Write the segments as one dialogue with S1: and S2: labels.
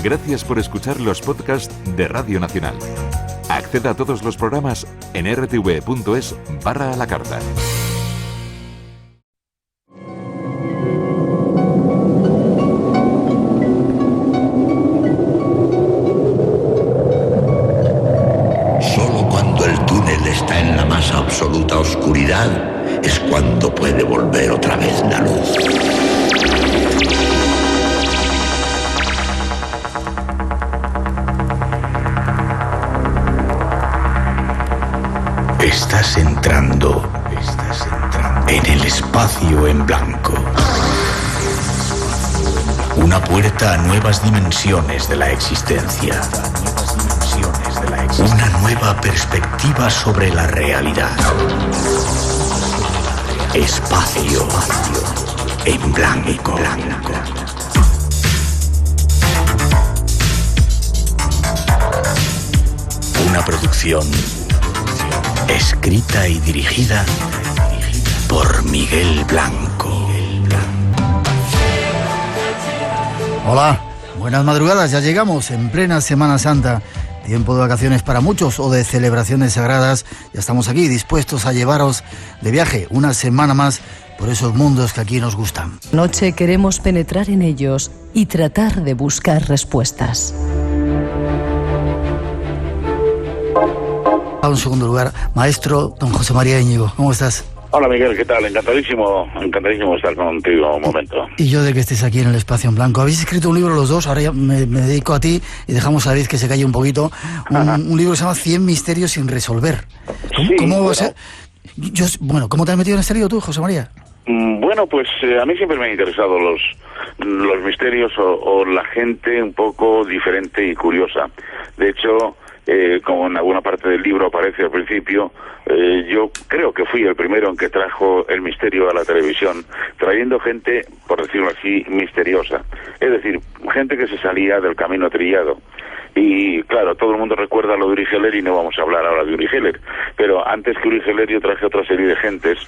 S1: Gracias por escuchar los podcasts de Radio Nacional. Acceda a todos los programas en rtv.es/a la carta.
S2: Solo cuando el túnel está en la más absoluta oscuridad es cuando puede volver otra vez la luz. Estás entrando en el espacio en blanco. Una puerta a nuevas dimensiones de la existencia. Una nueva perspectiva sobre la realidad. Espacio en blanco. Una producción escrita y dirigida por Miguel Blanco.
S3: Hola, buenas madrugadas, ya llegamos en plena Semana Santa. Tiempo de vacaciones para muchos o de celebraciones sagradas. Ya estamos aquí dispuestos a llevaros de viaje una semana más por esos mundos que aquí nos gustan.
S4: Noche queremos penetrar en ellos y tratar de buscar respuestas.
S3: En segundo lugar, maestro don José María Íñigo, ¿cómo estás?
S5: Hola Miguel, ¿qué tal? Encantadísimo estar contigo un momento.
S3: Y yo de que estés aquí en el espacio en blanco. Habéis escrito un libro los dos, ahora ya me dedico a ti y dejamos a David que se calle un poquito. Un libro que se llama 100 misterios sin resolver. ¿Cómo va a ser? ¿Cómo te has metido en este lío tú, José María?
S5: Bueno, pues a mí siempre me han interesado los misterios o la gente un poco diferente y curiosa. De hecho, como en alguna parte del libro aparece al principio, yo creo que fui el primero en que trajo el misterio a la televisión, trayendo gente, por decirlo así, misteriosa. Es decir, gente que se salía del camino trillado. Y claro, todo el mundo recuerda lo de Uri Geller y no vamos a hablar ahora de Uri Geller. Pero antes que Uri Geller yo traje otra serie de gentes,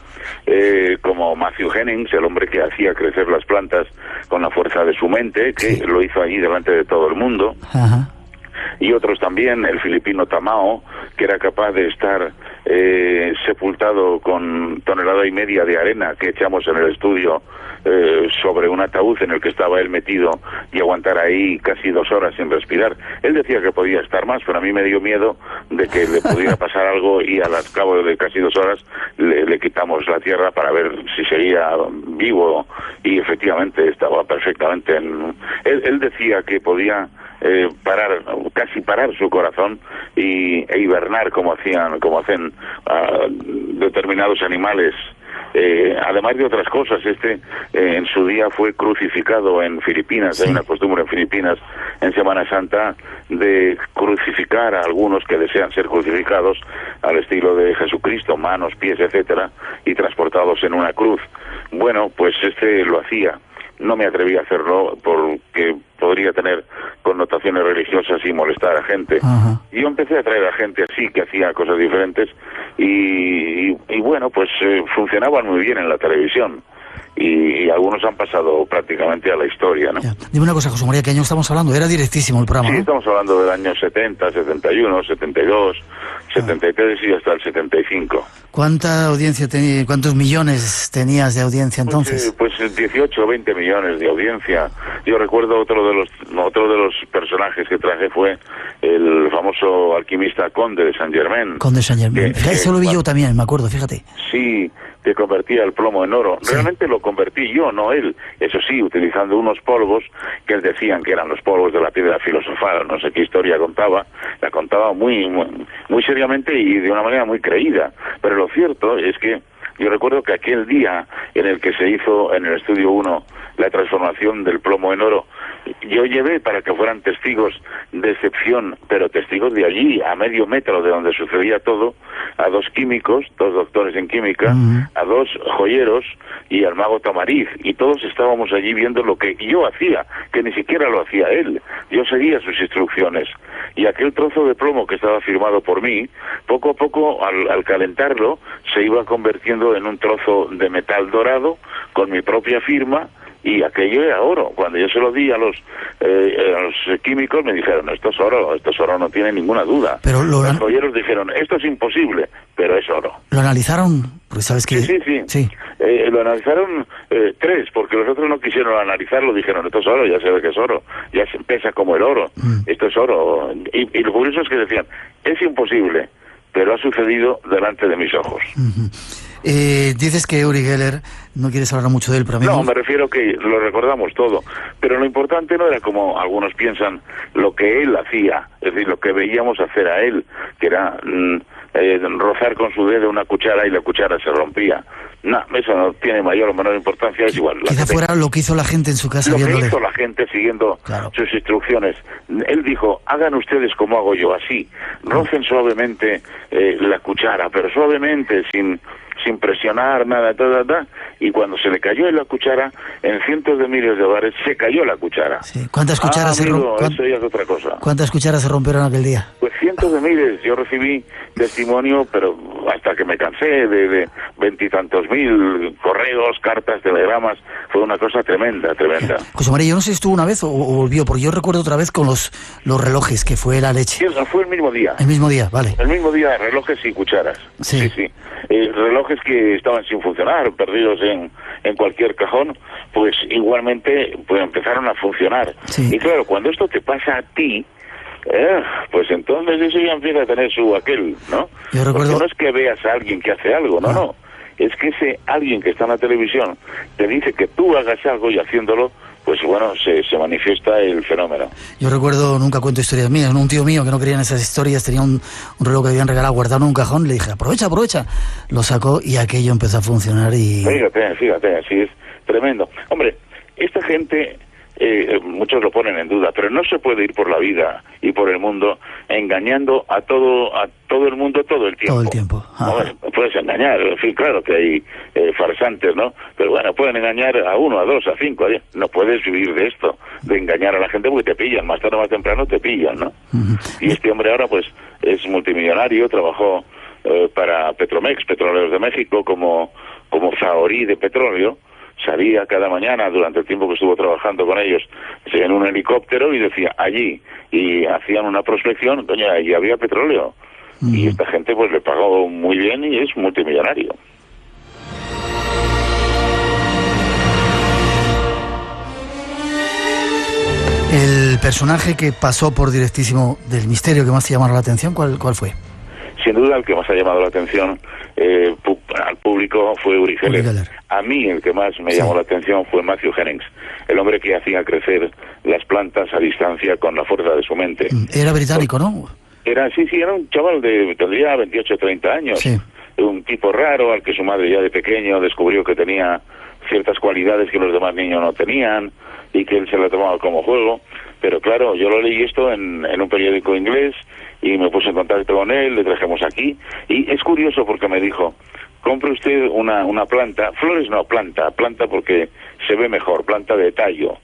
S5: como Matthew Hennings, el hombre que hacía crecer las plantas con la fuerza de su mente, que lo hizo allí delante de todo el mundo. Ajá. Y otros también, el filipino Tamao, que era capaz de estar sepultado con 1,5 toneladas de arena que echamos en el estudio sobre un ataúd en el que estaba él metido y aguantar ahí casi 2 horas sin respirar. Él decía que podía estar más, pero a mí me dio miedo de que le pudiera pasar algo y al cabo de casi 2 horas le quitamos la tierra para ver si seguía vivo, y efectivamente estaba perfectamente Él decía que podía casi parar su corazón e hibernar como hacen determinados animales. Además de otras cosas, en su día fue crucificado en Filipinas. Sí. Hay una costumbre en Filipinas en Semana Santa de crucificar a algunos que desean ser crucificados al estilo de Jesucristo, manos, pies, etcétera, y transportados en una cruz. Bueno, pues lo hacía. No me atreví a hacerlo porque podría tener connotaciones religiosas y molestar a gente. Ajá. Y yo empecé a traer a gente así, que hacía cosas diferentes, y bueno, pues funcionaban muy bien en la televisión. Y algunos han pasado prácticamente a la historia, ¿no?
S3: Ya. Dime una cosa, José María, ¿qué año estamos hablando? Era directísimo el programa,
S5: Sí,
S3: ¿no?
S5: Estamos hablando del año 70, 71, 72, 73 y hasta el 75.
S3: ¿Cuánta audiencia cuántos millones tenías de audiencia entonces?
S5: Pues 18 o 20 millones de audiencia. Yo recuerdo otro de los personajes que traje fue el famoso alquimista Conde de Saint-Germain.
S3: Conde de Saint-Germain. Eso lo vi yo también, me acuerdo, fíjate.
S5: Sí, que convertía el plomo en oro. Sí. Realmente lo convertí yo, no él. Eso sí, utilizando unos polvos que él decían que eran los polvos de la piedra filosofal. No sé qué historia contaba. La contaba muy seriamente y de una manera muy creída. Pero lo cierto es que yo recuerdo que aquel día en el que se hizo en el Estudio 1 la transformación del plomo en oro, yo llevé para que fueran testigos de excepción, pero testigos de allí, a medio metro de donde sucedía todo, a 2 químicos, 2 doctores en química, a 2 joyeros y al mago Tamariz, y todos estábamos allí viendo lo que yo hacía, que ni siquiera lo hacía él. Yo seguía sus instrucciones, y aquel trozo de plomo que estaba firmado por mí, poco a poco, al calentarlo, se iba convirtiendo en un trozo de metal dorado, con mi propia firma, y aquello era oro. Cuando yo se lo di a los químicos, me dijeron, esto es oro, no tiene ninguna duda.
S3: Pero
S5: los joyeros dijeron, esto es imposible, pero es oro.
S3: ¿Lo analizaron? Pues sabes que...
S5: Sí. Lo analizaron 3, porque los otros no quisieron analizarlo, dijeron, esto es oro, ya se ve que es oro, ya se pesa como el oro, esto es oro. Y lo curioso es que decían, es imposible, pero ha sucedido delante de mis ojos.
S3: Dices que Uri Geller, no quieres hablar mucho de él, pero a mí...
S5: No, me refiero que lo recordamos todo, pero lo importante no era como algunos piensan lo que él hacía, es decir, lo que veíamos hacer a él, que era rozar con su dedo una cuchara y la cuchara se rompía. No, eso no tiene mayor o menor importancia, es igual.
S3: Quizá fuera lo que hizo la gente en su casa
S5: viéndole. Lo que
S3: viéndole.
S5: hizo la gente siguiendo sus instrucciones. Él dijo, hagan ustedes como hago yo, así, rocen suavemente la cuchara, pero suavemente, sin presionar nada, y cuando se le cayó en la cuchara, en cientos de miles de hogares se cayó la cuchara.
S3: Sí. ¿Cuántas cucharas
S5: eso ya es otra cosa.
S3: ¿Cuántas cucharas se rompieron aquel día?
S5: Pues cientos de miles. Yo recibí testimonio, pero hasta que me cansé de 20 y tantos mil correos, cartas, telegramas. Fue una cosa tremenda.
S3: José María, yo no sé si estuvo una vez o volvió, porque yo recuerdo otra vez con los relojes, que fue la leche.
S5: Sí, fue el mismo día.
S3: El mismo día, vale.
S5: El mismo día, relojes y cucharas. Sí. Relojes que estaban sin funcionar, perdidos en cualquier cajón, pues igualmente pues empezaron a funcionar. Sí. Y claro, cuando esto te pasa a ti, pues entonces eso ya empieza a tener su aquel, ¿no?
S3: Yo recuerdo...
S5: Porque no es que veas a alguien que hace algo, no. Es que ese alguien que está en la televisión te dice que tú hagas algo y haciéndolo, pues bueno, se manifiesta el fenómeno.
S3: Yo recuerdo, nunca cuento historias mías, un tío mío que no creía en esas historias, tenía un reloj que habían regalado guardado en un cajón, le dije, aprovecha, lo sacó y aquello empezó a funcionar y...
S5: Fíjate, así es, tremendo. Hombre, esta gente, muchos lo ponen en duda, pero no se puede ir por la vida y por el mundo engañando a todo el mundo todo el tiempo.
S3: Todo el tiempo.
S5: Bueno, puedes engañar, en fin, claro que hay farsantes, ¿no? Pero bueno, pueden engañar a 1, a 2, a 5, a 10. No puedes vivir de esto, de engañar a la gente porque te pillan, más tarde o más temprano te pillan, ¿no? Y este hombre ahora pues es multimillonario, trabajó para Petromex, Petróleos de México, como zahorí de petróleo. Salía cada mañana, durante el tiempo que estuvo trabajando con ellos, en un helicóptero y decía, allí, y hacían una prospección, coño, allí había petróleo. Y esta gente pues le pagó muy bien y es multimillonario.
S3: El personaje que pasó por directísimo del misterio que más te llamó la atención, ¿cuál fue?
S5: Sin duda el que más ha llamado la atención al público fue Uri Geller. A mí el que más me llamó la atención fue Matthew Hennings, el hombre que hacía crecer las plantas a distancia con la fuerza de su mente.
S3: Era británico, ¿no?
S5: Era un chaval tendría 28 30 años, un tipo raro al que su madre ya de pequeño descubrió que tenía ciertas cualidades que los demás niños no tenían y que él se la tomaba como juego. Pero claro, yo lo leí esto en un periódico inglés y me puse en contacto con él, le trajimos aquí, y es curioso porque me dijo, compre usted una planta, flores no, planta porque se ve mejor, planta de tallo,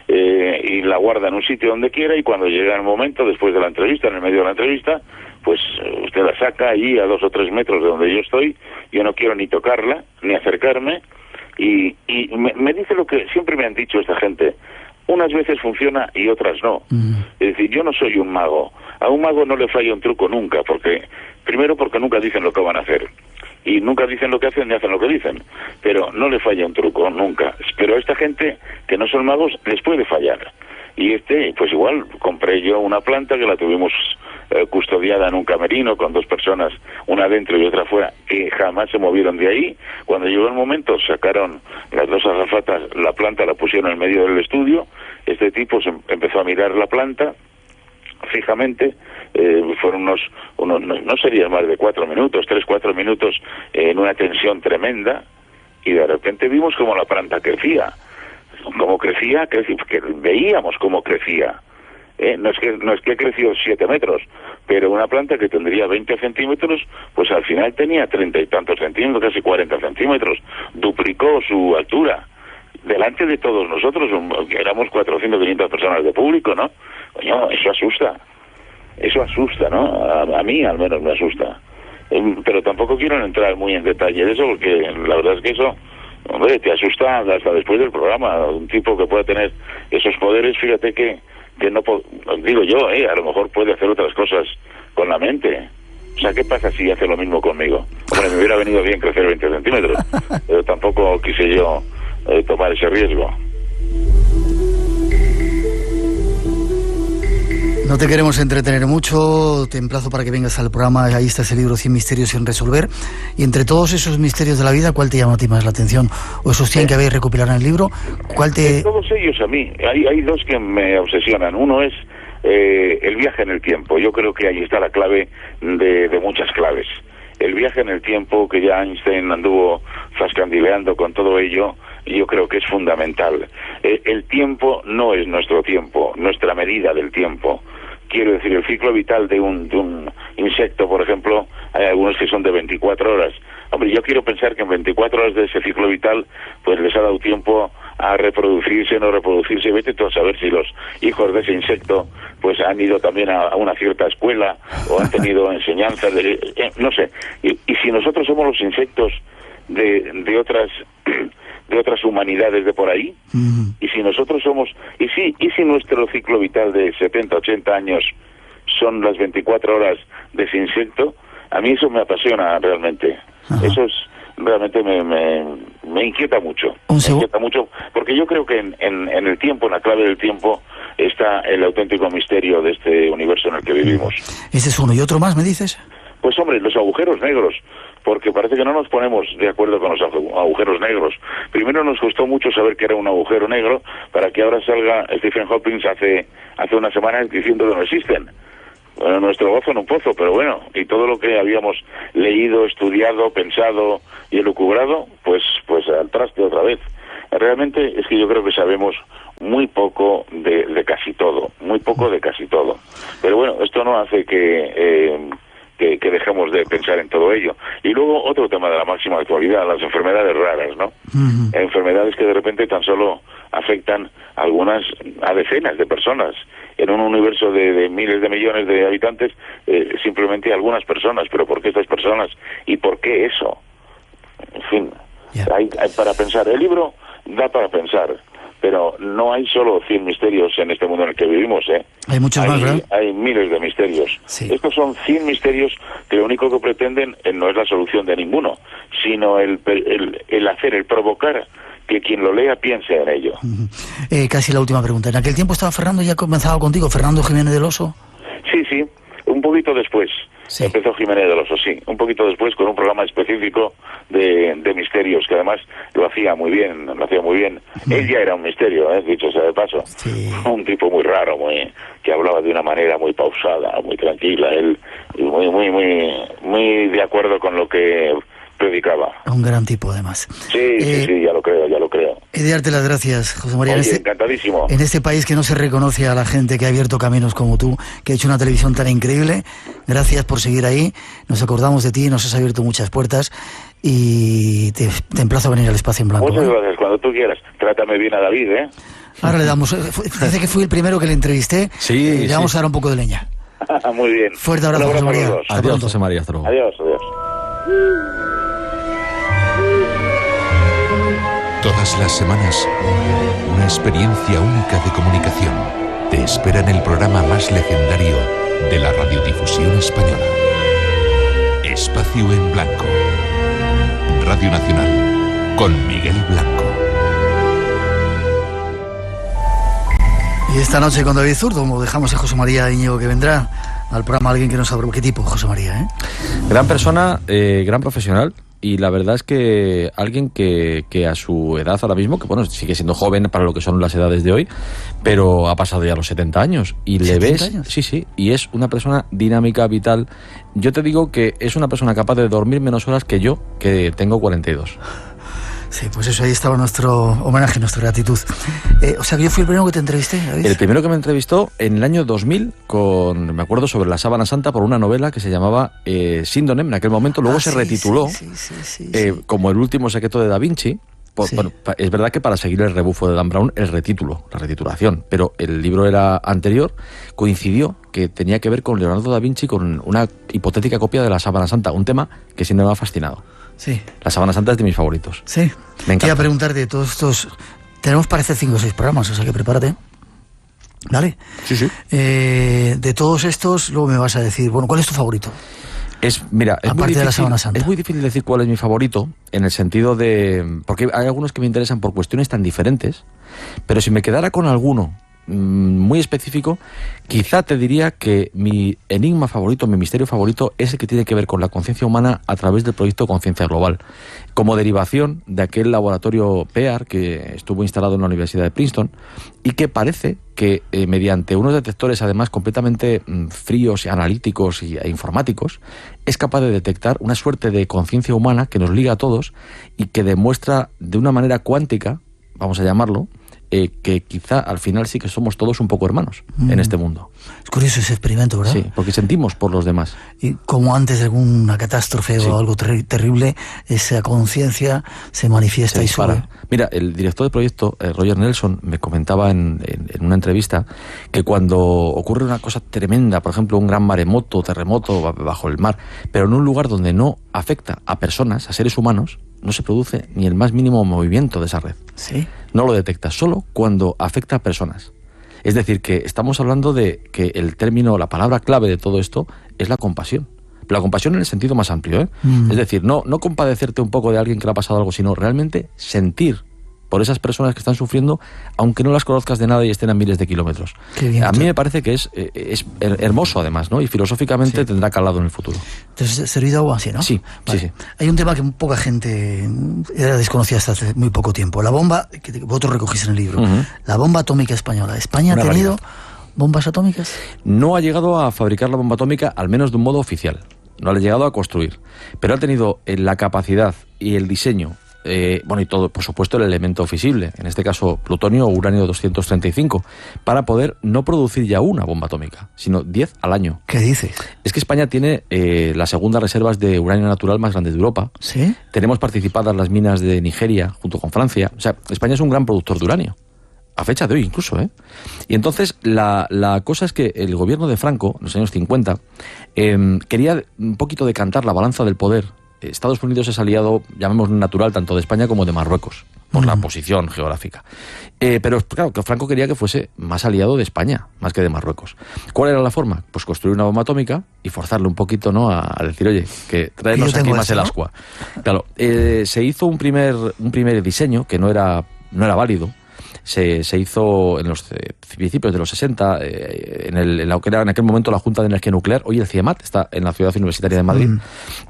S5: y la guarda en un sitio donde quiera, y cuando llega el momento, después de la entrevista, en el medio de la entrevista, pues usted la saca allí a 2 o 3 metros de donde yo estoy, yo no quiero ni tocarla, ni acercarme, y me dice lo que siempre me han dicho esta gente, unas veces funciona y otras no. Es decir, yo no soy un mago. A un mago no le falla un truco nunca, primero porque nunca dicen lo que van a hacer. Y nunca dicen lo que hacen ni hacen lo que dicen. Pero no le falla un truco, nunca. Pero a esta gente que no son magos les puede fallar. Y pues igual, compré yo una planta que la tuvimos custodiada en un camerino con 2 personas, una dentro y otra fuera, que jamás se movieron de ahí. Cuando llegó el momento, sacaron las 2 azafatas, la planta la pusieron en medio del estudio, este tipo empezó a mirar la planta fijamente, fueron no serían más de 4 minutos, 3-4 minutos en una tensión tremenda, y de repente vimos cómo la planta crecía, que veíamos cómo crecía. No es que creció 7 metros, pero una planta que tendría 20 centímetros, pues al final tenía 30 y tantos centímetros, casi 40 centímetros, duplicó su altura, delante de todos nosotros, que éramos 400 o 500 personas de público, ¿no? Coño, eso asusta, ¿no? A mí al menos me asusta. Pero tampoco quiero entrar muy en detalle de eso, porque la verdad es que eso Hombre, te asusta hasta después del programa. Un tipo que pueda tener esos poderes, fíjate que no digo yo, a lo mejor puede hacer otras cosas con la mente. O sea, ¿qué pasa si hace lo mismo conmigo? Hombre, me hubiera venido bien crecer 20 centímetros, pero tampoco quise yo tomar ese riesgo.
S3: No te queremos entretener mucho, te emplazo para que vengas al programa. Ahí está ese libro, 100 misterios sin resolver. Y entre todos esos misterios de la vida, ¿cuál te llama a ti más la atención? ¿O esos 100 que habéis recopilado en el libro? ¿Cuál te...?
S5: De todos ellos a mí, hay dos que me obsesionan. Uno es el viaje en el tiempo. Yo creo que ahí está la clave de muchas claves. El viaje en el tiempo, que ya Einstein anduvo zascandileando con todo ello, yo creo que es fundamental. El tiempo no es nuestro tiempo, nuestra medida del tiempo. Quiero decir, el ciclo vital de un insecto, por ejemplo, hay algunos que son de 24 horas. Hombre, yo quiero pensar que en 24 horas de ese ciclo vital, pues les ha dado tiempo a reproducirse, no reproducirse. Vete tú a saber si los hijos de ese insecto pues han ido también a una cierta escuela o han tenido enseñanza no sé. Y si nosotros somos los insectos de otras humanidades de por ahí, y si nosotros somos, y si nuestro ciclo vital de 70, 80 años son las 24 horas de ese insecto, a mí eso me apasiona realmente. Ajá. Eso es realmente me inquieta mucho. Me inquieta mucho, porque yo creo que en el tiempo, en la clave del tiempo, está el auténtico misterio de este universo en el que vivimos.
S3: Ese es uno. ¿Y otro más, me dices?
S5: Pues hombre, los agujeros negros, porque parece que no nos ponemos de acuerdo con los agujeros negros. Primero nos costó mucho saber que era un agujero negro, para que ahora salga Stephen Hawking hace unas semanas diciendo que no existen. Bueno, nuestro gozo en un pozo, pero bueno, y todo lo que habíamos leído, estudiado, pensado y elucubrado, pues al traste otra vez. Realmente es que yo creo que sabemos muy poco de casi todo, muy poco de casi todo. Pero bueno, esto no hace que dejemos de pensar en todo ello. Y luego otro tema de la máxima actualidad, las enfermedades raras, ¿no? Enfermedades que de repente tan solo afectan a decenas de personas. En un universo de miles de millones de habitantes, simplemente algunas personas. ¿Pero por qué estas personas? ¿Y por qué eso? En fin, hay para pensar. El libro da para pensar, pero no hay solo 100 misterios en este mundo en el que vivimos, ¿eh? Hay muchos más, ¿verdad? Hay miles de misterios. Sí. Estos son 100 misterios que lo único que pretenden no es la solución de ninguno, sino el hacer, el provocar que quien lo lea piense en ello.
S3: Casi la última pregunta. ¿En aquel tiempo estaba Fernando ya comenzado contigo, Fernando Jiménez del Oso?
S5: Sí, un poquito después. Sí. Empezó Jiménez del Oso, sí. Un poquito después con un programa específico de misterios, que además lo hacía muy bien. Él ya era un misterio, dicho sea de paso. Sí. Un tipo muy raro, que hablaba de una manera muy pausada, muy tranquila. Él muy de acuerdo con lo que predicaba.
S3: Un gran tipo, además.
S5: Sí, ya lo creo.
S3: He de darte las gracias, José María.
S5: Oye, encantadísimo.
S3: En este país que no se reconoce a la gente que ha abierto caminos como tú, que ha hecho una televisión tan increíble, gracias por seguir ahí. Nos acordamos de ti, nos has abierto muchas puertas y te emplazo a venir al Espacio en Blanco.
S5: Muchas gracias, cuando tú quieras. Trátame bien a David, ¿eh?
S3: Ahora le damos... Dice que fui el primero que le entrevisté.
S6: Sí,
S3: le vamos a dar un poco de leña.
S5: Muy bien.
S3: Fuerte abrazo, José María.
S6: Adiós, José María. Hasta luego.
S5: Adiós.
S1: Todas las semanas, una experiencia única de comunicación te espera en el programa más legendario de la radiodifusión española. Espacio en Blanco. Radio Nacional, con Miguel Blanco.
S3: Y esta noche con David Zurdo, como dejamos a José María Íñigo, que vendrá al programa, alguien que nos abra. ¿Qué tipo, José María?
S6: Gran persona, gran profesional. Y la verdad es que alguien que a su edad ahora mismo, que bueno, sigue siendo joven para lo que son las edades de hoy, pero ha pasado ya los 70 años. Y le ves... años? Sí, y es una persona dinámica, vital. Yo te digo que es una persona capaz de dormir menos horas que yo, que tengo 42.
S3: Sí, pues eso, ahí estaba nuestro homenaje, nuestra gratitud. O sea que yo fui el primero que te entrevisté, ¿sabes? El
S6: primero que me entrevistó en el año 2000, me acuerdo, sobre la Sábana Santa, por una novela que se llamaba Síndonem en aquel momento. Luego se retituló como El último secreto de Da Vinci. Bueno, es verdad que para seguir el rebufo de Dan Brown, la retitulación, pero el libro era anterior, coincidió que tenía que ver con Leonardo da Vinci, con una hipotética copia de la Sábana Santa, un tema que siempre me ha fascinado.
S3: Sí.
S6: La Semana Santa es de mis favoritos.
S3: Sí.
S6: Me encanta.
S3: Quería preguntarte de todos estos... Tenemos, parece, 5 o 6 programas, o sea que prepárate. ¿Vale?
S6: Sí, sí.
S3: De todos estos, luego me vas a decir, bueno, ¿cuál es tu favorito?
S6: Mira,
S3: Aparte de la Semana Santa.
S6: Es muy difícil decir cuál es mi favorito, en el sentido de... Porque hay algunos que me interesan por cuestiones tan diferentes, pero si me quedara con alguno muy específico, quizá te diría que mi enigma favorito, mi misterio favorito, es el que tiene que ver con la conciencia humana a través del proyecto Conciencia Global, como derivación de aquel laboratorio PEAR que estuvo instalado en la Universidad de Princeton y que parece que mediante unos detectores además completamente fríos, analíticos e informáticos, es capaz de detectar una suerte de conciencia humana que nos liga a todos y que demuestra de una manera cuántica, vamos a llamarlo, que quizá al final sí que somos todos un poco hermanos en este mundo.
S3: Es curioso ese experimento, ¿verdad?
S6: Sí, porque sentimos por los demás.
S3: Y como antes de alguna catástrofe o algo terrible, esa conciencia se manifiesta y sube.
S6: Mira, el director del proyecto, Roger Nelson, me comentaba en una entrevista que cuando ocurre una cosa tremenda, por ejemplo, un gran maremoto, terremoto bajo el mar, pero en un lugar donde no afecta a personas, a seres humanos, no se produce ni el más mínimo movimiento de esa red.
S3: Sí.
S6: No lo detecta, solo cuando afecta a personas. Es decir, que estamos hablando de que el término, la palabra clave de todo esto es la compasión. Pero la compasión en el sentido más amplio, ¿eh? Es decir, no compadecerte un poco de alguien que le ha pasado algo, sino realmente sentir por esas personas que están sufriendo, aunque no las conozcas de nada y estén a miles de kilómetros.
S3: Qué bien,
S6: a mí me parece que es hermoso, además, ¿no? Y filosóficamente tendrá calado en el futuro.
S3: Entonces, servido agua así, ¿no?
S6: Sí,
S3: vale.
S6: sí.
S3: Hay un tema que poca gente era desconocida hasta hace muy poco tiempo. La bomba, que vosotros recogís en el libro, la bomba atómica española. ¿España ha tenido bombas atómicas? No
S6: ha llegado a fabricar la bomba atómica, al menos de un modo oficial. No la ha llegado a construir. Pero ha tenido la capacidad y el diseño, y todo, por supuesto, el elemento fisible, en este caso plutonio o uranio 235, para poder no producir ya una bomba atómica, sino 10 al año.
S3: ¿Qué dices?
S6: Es que España tiene las segundas reservas de uranio natural más grandes de Europa.
S3: ¿Sí?
S6: Tenemos participadas las minas de Nigeria junto con Francia. O sea, España es un gran productor de uranio. A fecha de hoy incluso, ¿eh? Y entonces la cosa es que el gobierno de Franco, en los años 50, quería un poquito decantar la balanza del poder. Estados Unidos es aliado, llamémoslo natural, tanto de España como de Marruecos, por la posición geográfica. Pero claro, que Franco quería que fuese más aliado de España, más que de Marruecos. ¿Cuál era la forma? Pues construir una bomba atómica y forzarle un poquito, ¿no?, a decir, oye, que traernos aquí más el ascua. Claro, se hizo un primer diseño que no era válido. Se hizo en los principios de los 60, en lo que era en aquel momento la Junta de Energía Nuclear, hoy el CIEMAT, está en la Ciudad Universitaria de Madrid,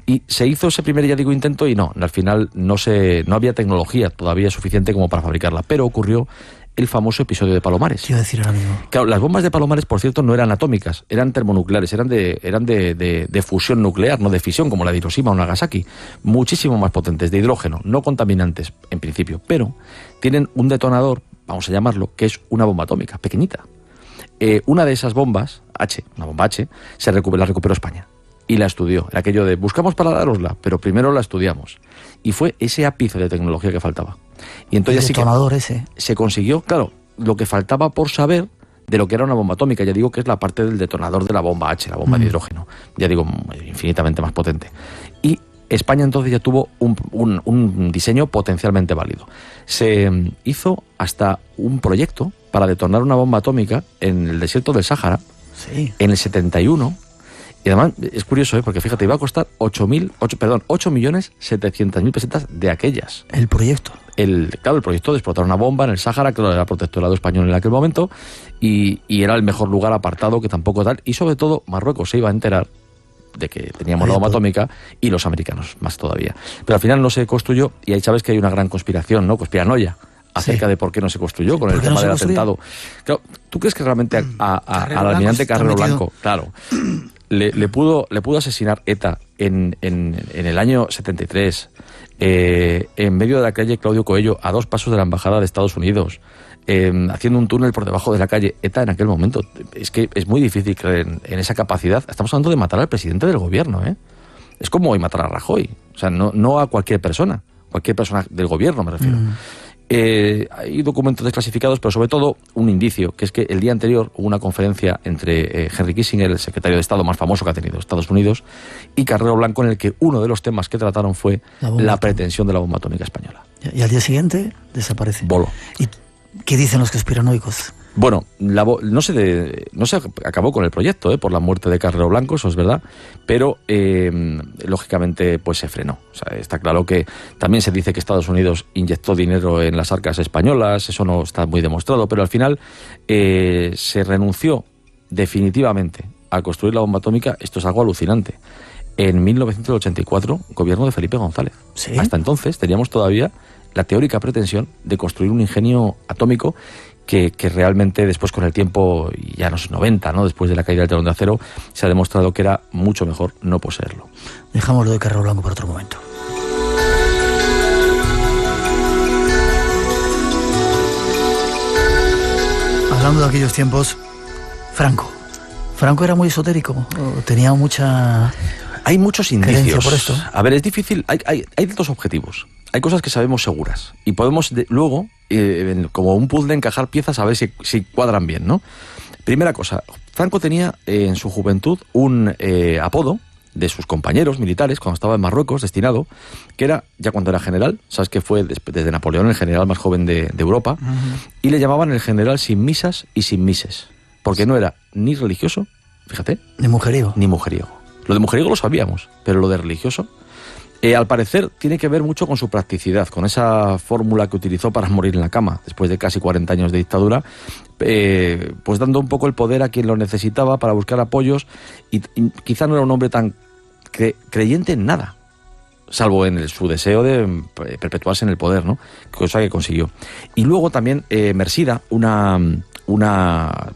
S6: y se hizo ese primer, ya digo, intento, y al final no había tecnología todavía suficiente como para fabricarla, pero ocurrió el famoso episodio de Palomares.
S3: ¿Qué iba a decir ahora mismo?
S6: Claro, las bombas de Palomares, por cierto, no eran atómicas, eran termonucleares, eran de fusión nuclear, no de fisión, como la de Hiroshima o Nagasaki, muchísimo más potentes, de hidrógeno, no contaminantes en principio, pero tienen un detonador, vamos a llamarlo, que es una bomba atómica, pequeñita. Una de esas bombas, una bomba H, la recuperó España y la estudió. Era aquello de, buscamos para darosla, pero primero la estudiamos. Y fue ese ápice de tecnología que faltaba. Y entonces
S3: el detonador ese.
S6: Se consiguió, claro, lo que faltaba por saber de lo que era una bomba atómica. Ya digo que es la parte del detonador de la bomba H, la bomba de hidrógeno. Ya digo, infinitamente más potente. Y España entonces ya tuvo un diseño potencialmente válido. Se hizo hasta un proyecto para detonar una bomba atómica en el desierto del Sáhara, en el 71, y además es curioso, porque fíjate, iba a costar 8.700.000 pesetas de aquellas.
S3: ¿El proyecto?
S6: El proyecto de explotar una bomba en el Sáhara, que era protectorado español en aquel momento, y era el mejor lugar apartado, que tampoco tal, y sobre todo Marruecos se iba a enterar de que teníamos la bomba atómica, y los americanos más todavía. Pero al final no se construyó, y ahí sabes que hay una gran conspiración, ¿no? Conspiranoia acerca de por qué no se construyó con el tema del atentado. Claro, ¿tú crees que realmente al almirante Carrero Blanco, claro, le pudo asesinar ETA en el año 73, en medio de la calle Claudio Coello, a 2 pasos de la embajada de Estados Unidos, haciendo un túnel por debajo de la calle? ETA en aquel momento, es que es muy difícil creer en esa capacidad. Estamos hablando de matar al presidente del gobierno, ¿eh? Es como hoy matar a Rajoy, o sea, no a cualquier persona del gobierno, me refiero. Hay documentos desclasificados, pero sobre todo un indicio, que es que el día anterior hubo una conferencia entre Henry Kissinger, el secretario de Estado más famoso que ha tenido Estados Unidos, y Carrero Blanco, en el que uno de los temas que trataron fue la pretensión de la bomba atómica española.
S3: Y al día siguiente desaparece.
S6: Voló.
S3: ¿Y qué dicen los conspiranoicos?
S6: Bueno, no se acabó con el proyecto por la muerte de Carrero Blanco, eso es verdad, pero lógicamente pues se frenó. O sea, está claro que también se dice que Estados Unidos inyectó dinero en las arcas españolas, eso no está muy demostrado, pero al final se renunció definitivamente a construir la bomba atómica. Esto es algo alucinante. En 1984, gobierno de Felipe González.
S3: ¿Sí?
S6: Hasta entonces teníamos todavía la teórica pretensión de construir un ingenio atómico que realmente después con el tiempo, y ya en los 90, ¿no?, después de la caída del telón de acero, se ha demostrado que era mucho mejor no poseerlo.
S3: Dejamos lo de Carrero Blanco para otro momento. Hablando de aquellos tiempos, Franco era muy esotérico, tenía mucha...
S6: Hay muchos indicios.
S3: Por esto.
S6: A ver, es difícil. Hay dos objetivos. Hay cosas que sabemos seguras y podemos luego, como un puzzle, encajar piezas a ver si cuadran bien, ¿no? Primera cosa, Franco tenía en su juventud un apodo de sus compañeros militares cuando estaba en Marruecos, destinado, que era, ya cuando era general, sabes que fue desde Napoleón el general más joven de Europa, y le llamaban el general sin misas y sin mises, porque no era ni religioso, fíjate,
S3: ni mujeriego.
S6: Lo de mujeriego lo sabíamos, pero lo de religioso, al parecer, tiene que ver mucho con su practicidad, con esa fórmula que utilizó para morir en la cama, después de casi 40 años de dictadura, pues dando un poco el poder a quien lo necesitaba para buscar apoyos, y quizá no era un hombre tan creyente en nada, salvo en su deseo de perpetuarse en el poder, ¿no? Cosa que consiguió. Y luego también Mersida, una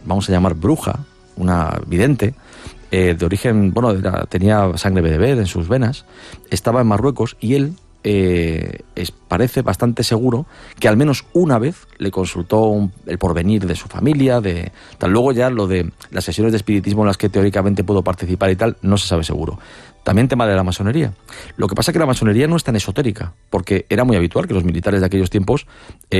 S6: vamos a llamar bruja, una vidente, de origen, bueno, tenía sangre bereber en sus venas, estaba en Marruecos y él parece bastante seguro que al menos una vez le consultó el porvenir de su familia, luego ya lo de las sesiones de espiritismo en las que teóricamente pudo participar y tal, no se sabe seguro. También tema de la masonería. Lo que pasa es que la masonería no es tan esotérica, porque era muy habitual que los militares de aquellos tiempos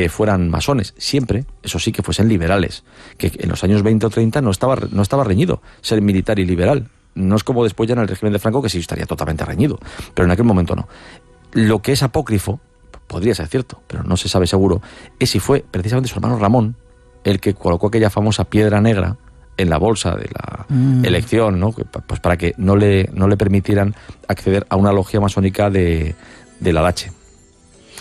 S6: fueran masones, siempre, eso sí, que fuesen liberales, que en los años 20 o 30 no estaba reñido ser militar y liberal. No es como después ya en el régimen de Franco, que sí estaría totalmente reñido, pero en aquel momento no. Lo que es apócrifo, podría ser cierto, pero no se sabe seguro, es si fue precisamente su hermano Ramón el que colocó aquella famosa piedra negra en la bolsa de la elección, ¿no? Pues para que no le permitieran acceder a una logia masónica de la Dache.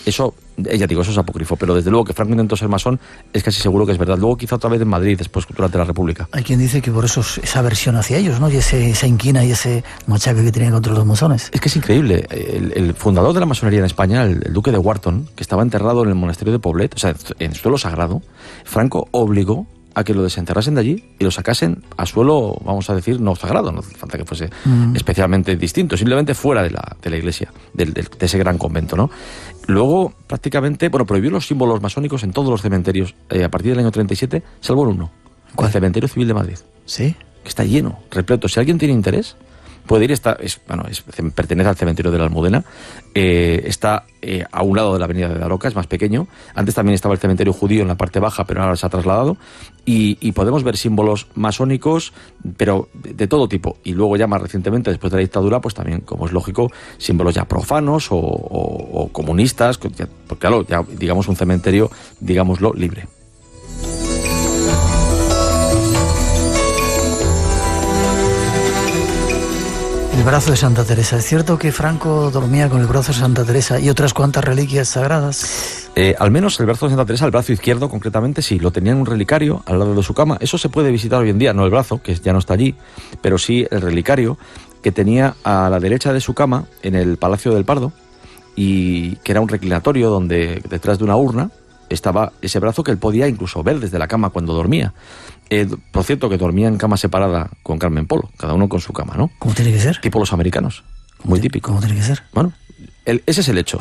S6: Eso, ya digo, eso es apócrifo, pero desde luego que Franco intentó ser masón es casi seguro que es verdad. Luego quizá otra vez en Madrid, después durante la República.
S3: Hay quien dice que por eso esa aversión hacia ellos, ¿no? Y esa inquina y ese machaque que tenían contra los masones.
S6: Es que es increíble. El fundador de la masonería en España, el duque de Wharton, que estaba enterrado en el monasterio de Poblet, o sea, en suelo sagrado, Franco obligó a que lo desenterrasen de allí y lo sacasen a suelo, vamos a decir, no sagrado, no hace falta que fuese especialmente distinto, simplemente fuera de la iglesia, de ese gran convento, ¿no? Luego, prácticamente, prohibió los símbolos masónicos en todos los cementerios a partir del año 37, salvo en uno, el Cementerio Civil de Madrid.
S3: ¿Sí?
S6: Que está lleno, repleto. Si alguien tiene interés, puede ir, pertenece al cementerio de la Almudena, está a un lado de la avenida de Daroca, es más pequeño. Antes también estaba el cementerio judío en la parte baja, pero ahora se ha trasladado, y podemos ver símbolos masónicos, pero de todo tipo. Y luego ya más recientemente, después de la dictadura, pues también, como es lógico, símbolos ya profanos o comunistas, porque claro, ya digamos un cementerio, digámoslo, libre.
S3: El brazo de Santa Teresa. ¿Es cierto que Franco dormía con el brazo de Santa Teresa y otras cuantas reliquias sagradas?
S6: Al menos el brazo de Santa Teresa, el brazo izquierdo concretamente, sí, lo tenía en un relicario al lado de su cama. Eso se puede visitar hoy en día, no el brazo, que ya no está allí, pero sí el relicario que tenía a la derecha de su cama en el Palacio del Pardo, y que era un reclinatorio donde detrás de una urna estaba ese brazo que él podía incluso ver desde la cama cuando dormía. Por cierto, que dormía en cama separada con Carmen Polo, cada uno con su cama, ¿no?
S3: ¿Cómo tiene que ser?
S6: Tipo los americanos, muy típico.
S3: ¿Cómo tiene que ser?
S6: Bueno, ese es el hecho.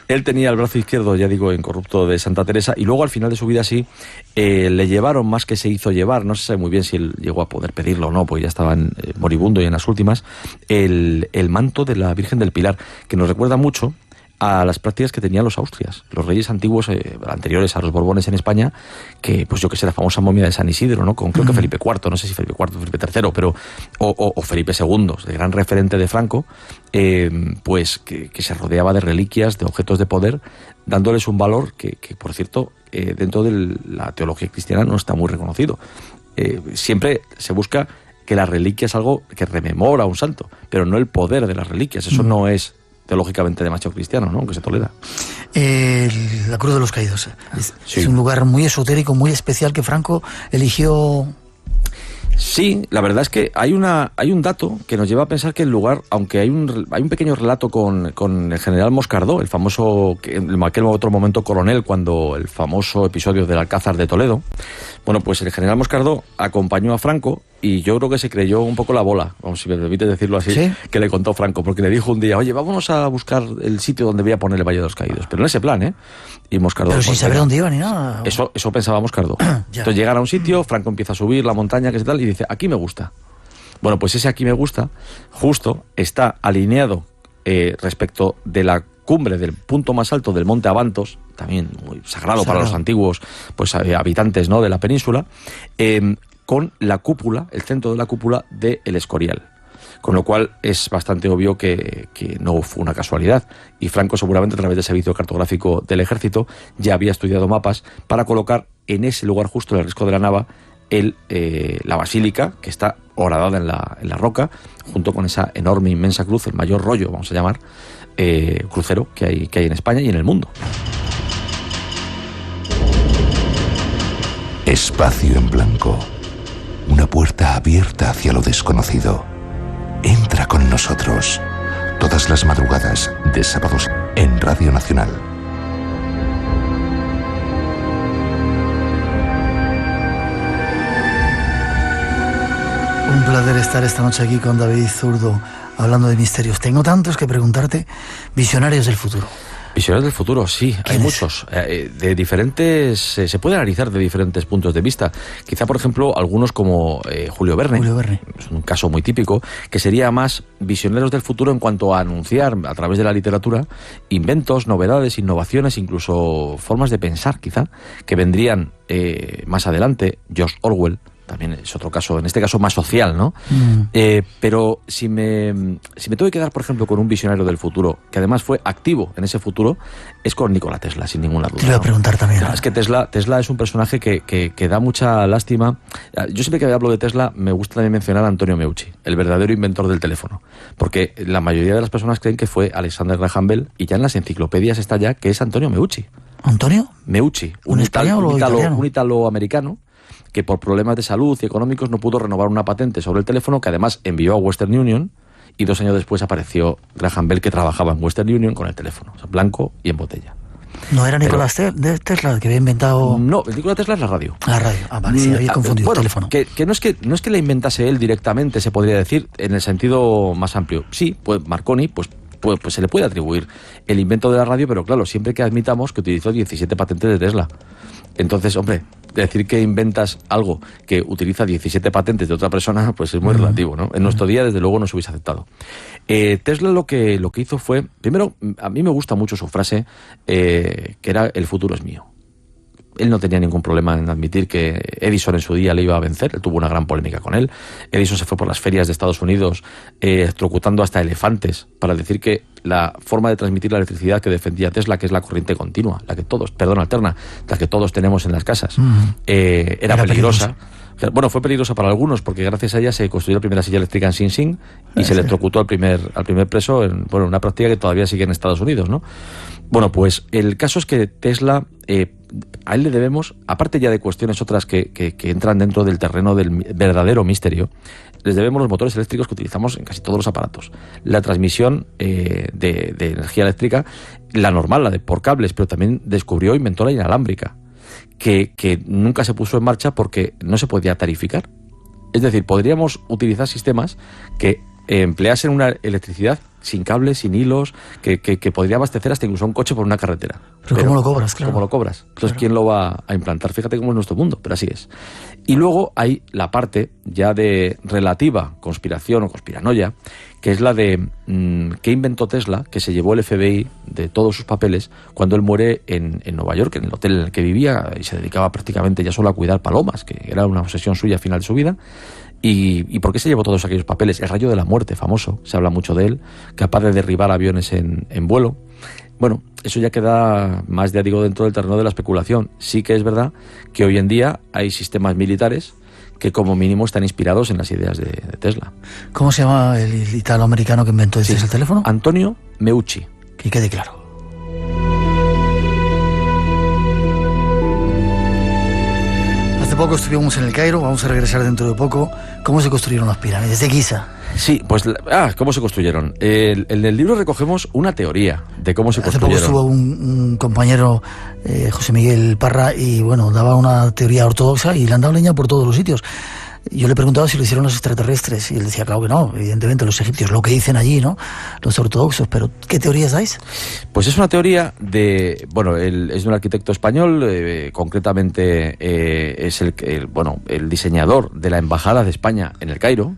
S6: Él tenía el brazo izquierdo, ya digo, incorrupto de Santa Teresa, y luego al final de su vida sí, le llevaron, más que se hizo llevar, no se sabe muy bien si él llegó a poder pedirlo o no, porque ya estaba moribundo y en las últimas, el manto de la Virgen del Pilar, que nos recuerda mucho a las prácticas que tenían los Austrias, los reyes antiguos anteriores a los Borbones en España, que pues yo que sé, la famosa momia de San Isidro, ¿no? Con creo que Felipe IV, no sé si Felipe IV, Felipe III, pero o Felipe II, el gran referente de Franco, pues que se rodeaba de reliquias, de objetos de poder, dándoles un valor que por cierto, dentro de la teología cristiana no está muy reconocido. Siempre se busca que la reliquia es algo que rememora a un santo, pero no el poder de las reliquias. Eso no es teológicamente demasiado cristiano, ¿no? Aunque se tolera.
S3: La Cruz de los Caídos es un lugar muy esotérico, muy especial que Franco eligió.
S6: Sí, la verdad es que hay un dato que nos lleva a pensar que el lugar, aunque hay un pequeño relato con el general Moscardó, el famoso, en aquel otro momento coronel, cuando el famoso episodio del Alcázar de Toledo, bueno, pues el general Moscardó acompañó a Franco y yo creo que se creyó un poco la bola, vamos, si me permite decirlo así, ¿sí? Que le contó Franco, porque le dijo un día, oye, vámonos a buscar el sitio donde voy a poner el Valle de los Caídos, pero en ese plan, ¿eh? Y Moscardó...
S3: Pero sin saber dónde iba ni nada.
S6: Eso pensaba Moscardó. Entonces llegan a un sitio, Franco empieza a subir la montaña, que es tal, y dice, aquí me gusta. Bueno, pues ese aquí me gusta, justo está alineado respecto de la cumbre del punto más alto del monte Abantos, también muy sagrado para los antiguos pues habitantes, ¿no?, de la península, con la cúpula, el centro de la cúpula de El Escorial. Con lo cual es bastante obvio que no fue una casualidad. Y Franco seguramente a través del servicio cartográfico del ejército ya había estudiado mapas para colocar en ese lugar justo, en el Risco de la Nava, la basílica, que está horadada en la roca, junto con esa enorme, inmensa cruz, el mayor rollo, vamos a llamar, crucero que hay en España y en el mundo.
S1: Espacio en blanco. Una puerta abierta hacia lo desconocido. Entra con nosotros. Todas las madrugadas de sábados en Radio Nacional.
S3: Un placer estar esta noche aquí con David Zurdo, hablando de misterios. Tengo tantos que preguntarte. Visionarios del futuro.
S6: Visionarios del futuro, sí, hay muchos. De diferentes, se puede analizar de diferentes puntos de vista. Quizá, por ejemplo, algunos como Julio Verne. Es un caso muy típico, que sería más visionarios del futuro en cuanto a anunciar a través de la literatura inventos, novedades, innovaciones, incluso formas de pensar, quizá, que vendrían más adelante. George Orwell también es otro caso, en este caso más social, ¿no? Pero si me tengo que quedar, por ejemplo, con un visionario del futuro, que además fue activo en ese futuro, es con Nikola Tesla, sin ninguna duda.
S3: Te lo voy a preguntar también.
S6: Claro, es que Tesla es un personaje que da mucha lástima. Yo siempre que hablo de Tesla, me gusta también mencionar a Antonio Meucci, el verdadero inventor del teléfono. Porque la mayoría de las personas creen que fue Alexander Graham Bell, y ya en las enciclopedias está ya que es Antonio Meucci.
S3: ¿Antonio?
S6: Meucci, un italo-americano, que por problemas de salud y económicos no pudo renovar una patente sobre el teléfono, que además envió a Western Union, y 2 años después apareció Graham Bell, que trabajaba en Western Union con el teléfono, o sea, blanco y en botella.
S3: ¿No era Nikola Tesla el que había inventado...?
S6: No, el Nikola Tesla es la radio.
S3: La radio, vale, sí, había confundido el teléfono.
S6: Que no es que la inventase él directamente, se podría decir, en el sentido más amplio. Sí, pues Marconi, pues se le puede atribuir el invento de la radio, pero claro, siempre que admitamos que utilizó 17 patentes de Tesla. Entonces, hombre, decir que inventas algo que utiliza 17 patentes de otra persona, pues es muy relativo, ¿no? En nuestro día, desde luego, no se hubiese aceptado. Tesla lo que hizo fue... Primero, a mí me gusta mucho su frase, que era, el futuro es mío. Él no tenía ningún problema en admitir que Edison en su día le iba a vencer. Él tuvo una gran polémica con él. Edison se fue por las ferias de Estados Unidos electrocutando hasta elefantes para decir que la forma de transmitir la electricidad que defendía Tesla, que es la corriente continua, alterna, la que todos tenemos en las casas, era peligrosa. Bueno, fue peligrosa para algunos porque gracias a ella se construyó la primera silla eléctrica en Sing Sing y se electrocutó al primer preso en una práctica que todavía sigue en Estados Unidos, ¿no? Bueno, pues el caso es que Tesla, a él le debemos, aparte ya de cuestiones otras que entran dentro del terreno del verdadero misterio, les debemos los motores eléctricos que utilizamos en casi todos los aparatos. La transmisión de energía eléctrica, la normal, la de por cables, pero también descubrió, inventó la inalámbrica, que nunca se puso en marcha porque no se podía tarificar. Es decir, podríamos utilizar sistemas que empleasen una electricidad sin cables, sin hilos, que podría abastecer hasta incluso un coche por una carretera.
S3: Pero ¿cómo lo cobras? Claro.
S6: ¿Cómo lo cobras? Entonces,
S3: Claro.
S6: ¿quién lo va a implantar? Fíjate cómo es nuestro mundo, pero así es. Y luego hay la parte ya de relativa conspiración o conspiranoia, que es la de qué inventó Tesla, que se llevó el FBI de todos sus papeles cuando él muere en Nueva York, en el hotel en el que vivía, y se dedicaba prácticamente ya solo a cuidar palomas, que era una obsesión suya al final de su vida. ¿Y por qué se llevó todos aquellos papeles? El rayo de la muerte, famoso, se habla mucho de él, capaz de derribar aviones en vuelo. Bueno, eso ya queda más, ya digo, dentro del terreno de la especulación. Sí que es verdad que hoy en día hay sistemas militares que como mínimo están inspirados en las ideas de Tesla.
S3: ¿Cómo se llama el italoamericano que inventó el teléfono?
S6: Antonio Meucci.
S3: Que quede claro. Hace poco estuvimos en el Cairo, vamos a regresar dentro de poco. ¿Cómo se construyeron las pirámides de Giza?
S6: Sí, pues, ¿cómo se construyeron? En el libro recogemos una teoría de cómo se construyeron.
S3: Hace poco estuvo un compañero, José Miguel Parra, y bueno, daba una teoría ortodoxa y le han dado leña por todos los sitios. Yo le preguntaba si lo hicieron los extraterrestres y él decía, claro que no, evidentemente los egipcios, lo que dicen allí, ¿no? Los ortodoxos, pero ¿qué teorías dais?
S6: Pues es una teoría de, bueno, es de un arquitecto español, concretamente es el diseñador de la Embajada de España en el Cairo,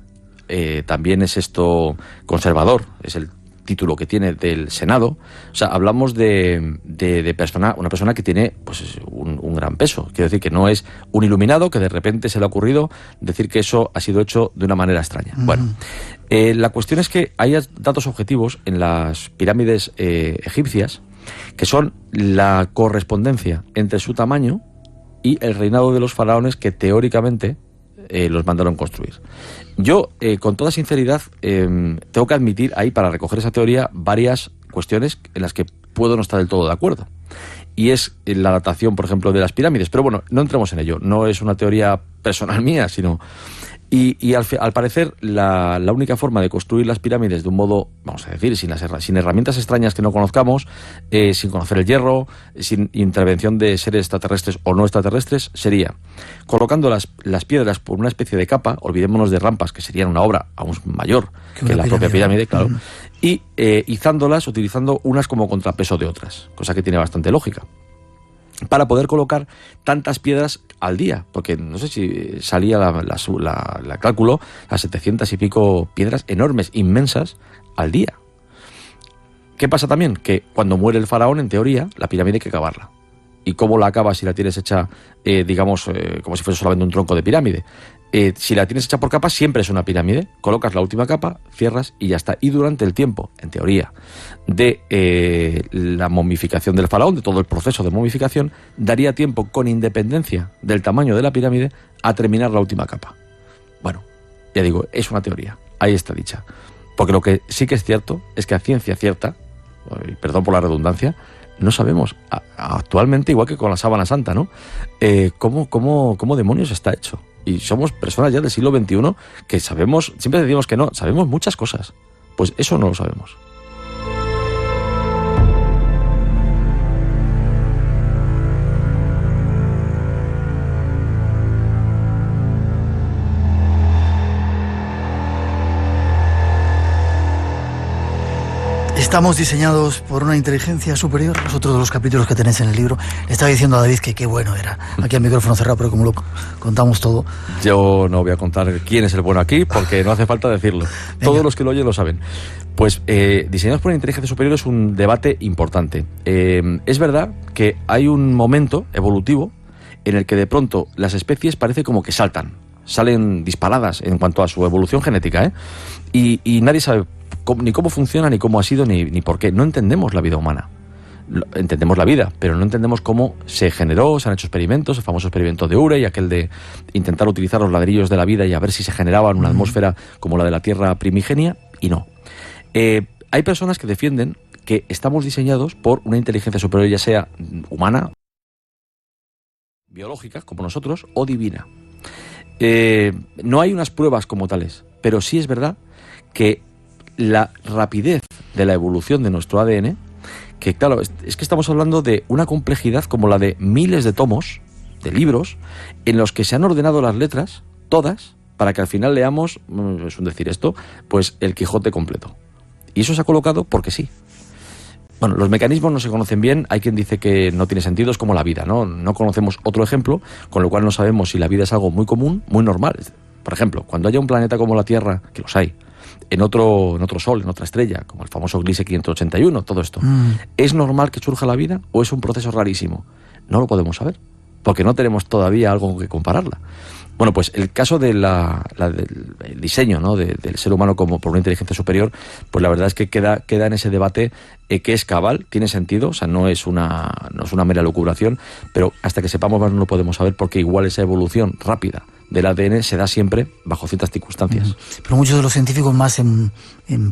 S6: también es esto conservador, es el título que tiene del Senado. O sea, hablamos de una persona que tiene pues un gran peso. Quiero decir que no es un iluminado que de repente se le ha ocurrido decir que eso ha sido hecho de una manera extraña. Bueno, la cuestión es que hay datos objetivos en las pirámides egipcias que son la correspondencia entre su tamaño y el reinado de los faraones que teóricamente los mandaron construir. Yo, con toda sinceridad, tengo que admitir ahí, para recoger esa teoría, varias cuestiones en las que puedo no estar del todo de acuerdo. Y es la datación, por ejemplo, de las pirámides. Pero bueno, no entremos en ello. No es una teoría personal mía, sino... Y al parecer, la única forma de construir las pirámides de un modo, vamos a decir, sin herramientas extrañas que no conozcamos, sin conocer el hierro, sin intervención de seres extraterrestres o no extraterrestres, sería colocando las piedras por una especie de capa, olvidémonos de rampas, que serían una obra aún mayor que la propia pirámide, claro, y izándolas, utilizando unas como contrapeso de otras, cosa que tiene bastante lógica, para poder colocar tantas piedras al día, porque no sé si salía la cálculo a 700 y pico piedras enormes, inmensas, al día. ¿Qué pasa también? Que cuando muere el faraón, en teoría, la pirámide hay que cavarla. ¿Y cómo la acabas si la tienes hecha, digamos, como si fuese solamente un tronco de pirámide? Si la tienes hecha por capas, siempre es una pirámide. Colocas la última capa, cierras y ya está. Y durante el tiempo, en teoría, de la momificación del faraón, de todo el proceso de momificación, daría tiempo, con independencia del tamaño de la pirámide, a terminar la última capa. Bueno, ya digo, es una teoría. Ahí está dicha. Porque lo que sí que es cierto es que a ciencia cierta, perdón por la redundancia, no sabemos actualmente, igual que con la sábana santa, ¿no? ¿Cómo demonios está hecho? Y somos personas ya del siglo XXI que sabemos, siempre decimos que no, sabemos muchas cosas. Pues eso no lo sabemos.
S3: Estamos diseñados por una inteligencia superior. Es otro de los capítulos que tenéis en el libro. Le estaba diciendo a David que qué bueno era. Aquí al micrófono cerrado, pero como lo contamos todo.
S6: Yo no voy a contar quién es el bueno aquí, porque no hace falta decirlo. Todos los que lo oyen lo saben. Pues diseñados por una inteligencia superior es un debate importante. Es verdad que hay un momento evolutivo en el que de pronto las especies parece como que salen disparadas en cuanto a su evolución genética, y nadie sabe ni cómo funciona, ni cómo ha sido, ni por qué. No entendemos la vida humana. Entendemos la vida, pero no entendemos cómo se generó. Se han hecho experimentos, el famoso experimento de Urey, aquel de intentar utilizar los ladrillos de la vida y a ver si se generaba una atmósfera como la de la Tierra primigenia, y no. Hay personas que defienden que estamos diseñados por una inteligencia superior, ya sea humana, biológica, como nosotros, o divina. No hay unas pruebas como tales, pero sí es verdad que la rapidez de la evolución de nuestro ADN, que claro, es que estamos hablando de una complejidad como la de miles de tomos, de libros, en los que se han ordenado las letras, todas, para que al final leamos, es un decir esto, pues el Quijote completo. Y eso se ha colocado porque sí. Bueno, los mecanismos no se conocen bien, hay quien dice que no tiene sentido, es como la vida, ¿no? No conocemos otro ejemplo, con lo cual no sabemos si la vida es algo muy común, muy normal. Por ejemplo, cuando haya un planeta como la Tierra, que los hay, en otro sol, en otra estrella, como el famoso Gliese 581, todo esto, ¿es normal que surja la vida o es un proceso rarísimo? No lo podemos saber, porque no tenemos todavía algo con que compararla. Bueno, pues el caso del diseño, ¿no?, del ser humano como por una inteligencia superior, pues la verdad es que queda en ese debate que es cabal, tiene sentido, o sea, no es una mera lucubración, pero hasta que sepamos más no lo podemos saber, porque igual esa evolución rápida del ADN se da siempre bajo ciertas circunstancias.
S3: Pero muchos de los científicos más en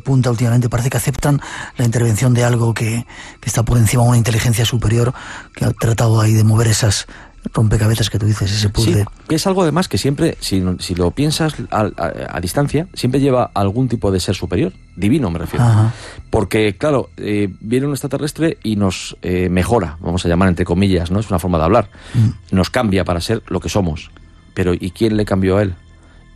S3: punta últimamente parece que aceptan la intervención de algo que está por encima de una inteligencia superior, que ha tratado ahí de mover esas rompecabezas que tú dices, ese puzzle.
S6: Sí, es algo además que siempre, si lo piensas a distancia, siempre lleva algún tipo de ser superior, divino me refiero. Ajá. Porque, claro, viene un extraterrestre y nos mejora, vamos a llamar entre comillas, ¿no? Es una forma de hablar. Nos cambia para ser lo que somos. Pero ¿y quién le cambió a él?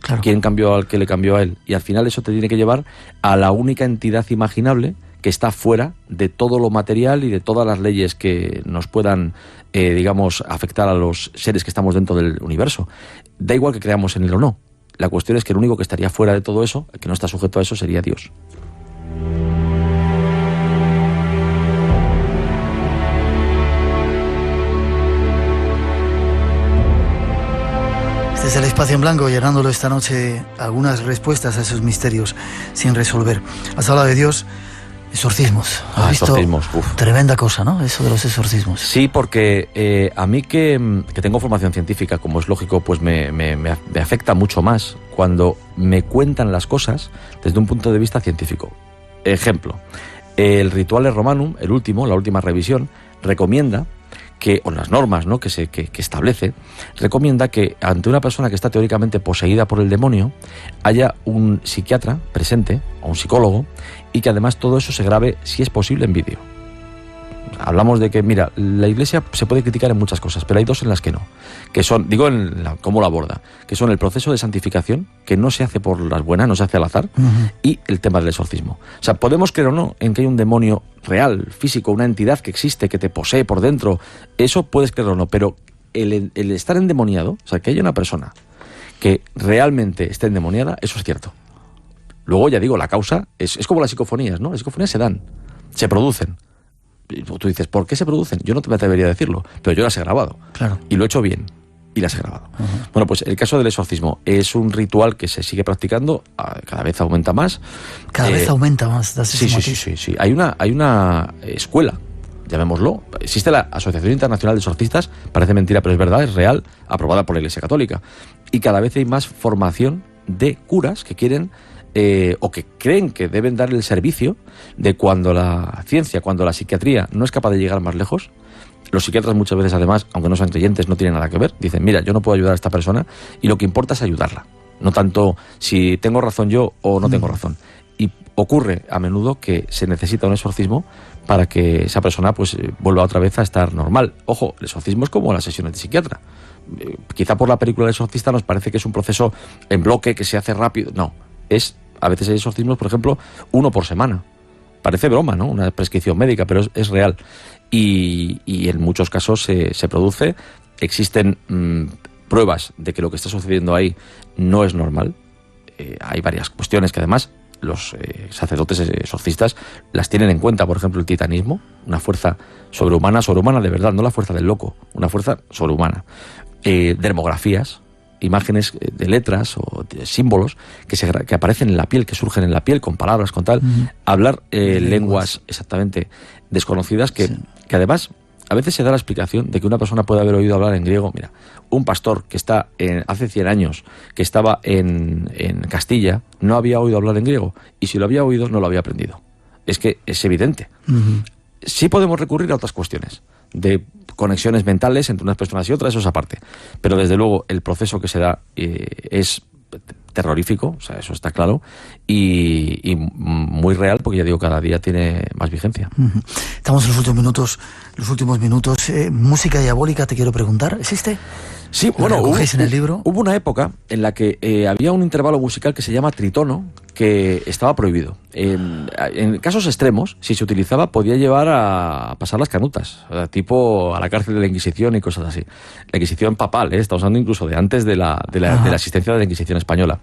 S6: Claro. ¿Quién cambió al que le cambió a él? Y al final eso te tiene que llevar a la única entidad imaginable que está fuera de todo lo material y de todas las leyes que nos puedan, digamos, afectar a los seres que estamos dentro del universo. Da igual que creamos en él o no. La cuestión es que el único que estaría fuera de todo eso, el que no está sujeto a eso, sería Dios.
S3: Este es el Espacio en Blanco, llenándolo esta noche algunas respuestas a esos misterios sin resolver. Has hablado de Dios. Exorcismos. ¿Has visto?
S6: Exorcismos,
S3: Tremenda cosa, ¿no? Eso de los exorcismos.
S6: Sí, porque a mí que tengo formación científica, como es lógico, pues me afecta mucho más cuando me cuentan las cosas desde un punto de vista científico. Ejemplo, el Rituale Romanum, la última revisión, recomienda que, o las normas, ¿no?, que establece, recomienda que ante una persona que está teóricamente poseída por el demonio haya un psiquiatra presente, o un psicólogo, y que además todo eso se grabe, si es posible, en vídeo. Hablamos de que, mira, la Iglesia se puede criticar en muchas cosas, pero hay dos en las que no, que son, digo, cómo lo aborda, que son el proceso de santificación, que no se hace por las buenas, no se hace al azar, y el tema del exorcismo. O sea, podemos creer o no en que hay un demonio real, físico, una entidad que existe, que te posee por dentro, eso puedes creer o no, pero el estar endemoniado, o sea, que haya una persona que realmente esté endemoniada, eso es cierto. Luego, ya digo, la causa es como las psicofonías, ¿no? Las psicofonías se dan, se producen. Tú dices, ¿por qué se producen? Yo no te atrevería a decirlo, pero yo las he grabado. Claro. Y lo he hecho bien. Y las he grabado. Bueno, pues el caso del exorcismo es un ritual que se sigue practicando, cada vez aumenta más.
S3: Cada vez aumenta más.
S6: Sí. Hay una escuela, llamémoslo. Existe la Asociación Internacional de Exorcistas, parece mentira, pero es verdad, es real, aprobada por la Iglesia Católica. Y cada vez hay más formación de curas que quieren o que creen que deben dar el servicio de cuando la ciencia, cuando la psiquiatría no es capaz de llegar más lejos. Los psiquiatras muchas veces, además, aunque no sean creyentes, no tienen nada que ver. Dicen, mira, yo no puedo ayudar a esta persona y lo que importa es ayudarla. No tanto si tengo razón yo o no tengo razón. Y ocurre a menudo que se necesita un exorcismo para que esa persona pues vuelva otra vez a estar normal. Ojo, el exorcismo es como las sesiones de psiquiatra. Quizá por la película del exorcista nos parece que es un proceso en bloque, que se hace rápido. No, a veces hay exorcismos, por ejemplo, 1 por semana. Parece broma, ¿no? Una prescripción médica, pero es real. Y en muchos casos se produce. Existen pruebas de que lo que está sucediendo ahí no es normal. Hay varias cuestiones que además los sacerdotes exorcistas las tienen en cuenta. Por ejemplo, el titanismo, una fuerza sobrehumana de verdad, no la fuerza del loco, una fuerza sobrehumana. Dermografías, imágenes de letras o de símbolos que aparecen en la piel, que surgen en la piel con palabras, con tal. Hablar lenguas exactamente desconocidas que además a veces se da la explicación de que una persona puede haber oído hablar en griego. Mira, un pastor que está hace 100 años, que estaba en Castilla, no había oído hablar en griego, y si lo había oído no lo había aprendido. Es que es evidente. Sí podemos recurrir a otras cuestiones de conexiones mentales entre unas personas y otras, eso es aparte. Pero desde luego el proceso que se da es terrorífico, o sea, eso está claro, y muy real, porque ya digo, cada día tiene más vigencia.
S3: Estamos en los últimos minutos. Música diabólica, te quiero preguntar, ¿existe?
S6: Sí,
S3: ¿Lo
S6: bueno,
S3: recogéis en el libro?
S6: Hubo una época en la que había un intervalo musical que se llama tritono, que estaba prohibido. En casos extremos, si se utilizaba, podía llevar a pasar las canutas, tipo a la cárcel de la Inquisición y cosas así. La Inquisición papal, estamos hablando incluso de antes de la existencia de la Inquisición española.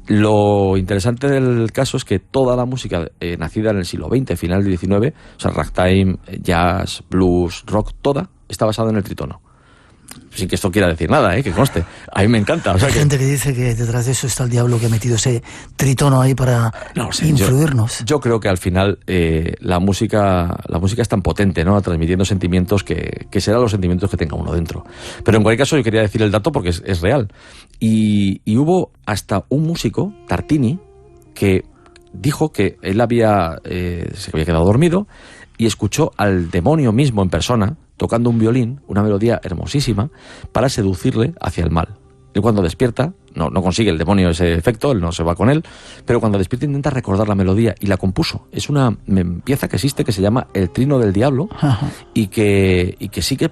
S6: Lo interesante del caso es que toda la música nacida en el siglo XX, final del XIX, o sea, ragtime, jazz, blues, rock, toda está basada en el tritono. Sin que esto quiera decir nada, que conste. A mí me encanta. O sea,
S3: hay gente que dice que detrás de eso está el diablo que ha metido ese tritono ahí para influirnos.
S6: Yo creo que al final la música es tan potente, ¿no? Transmitiendo sentimientos que serán los sentimientos que tenga uno dentro. Pero en cualquier caso yo quería decir el dato porque es real. Y hubo hasta un músico, Tartini, que dijo que él se había quedado dormido y escuchó al demonio mismo en persona tocando un violín, una melodía hermosísima, para seducirle hacia el mal. Y cuando despierta, no consigue el demonio ese efecto, él no se va con él, pero cuando despierta intenta recordar la melodía y la compuso. Es una pieza que existe que se llama El Trino del Diablo y que sí que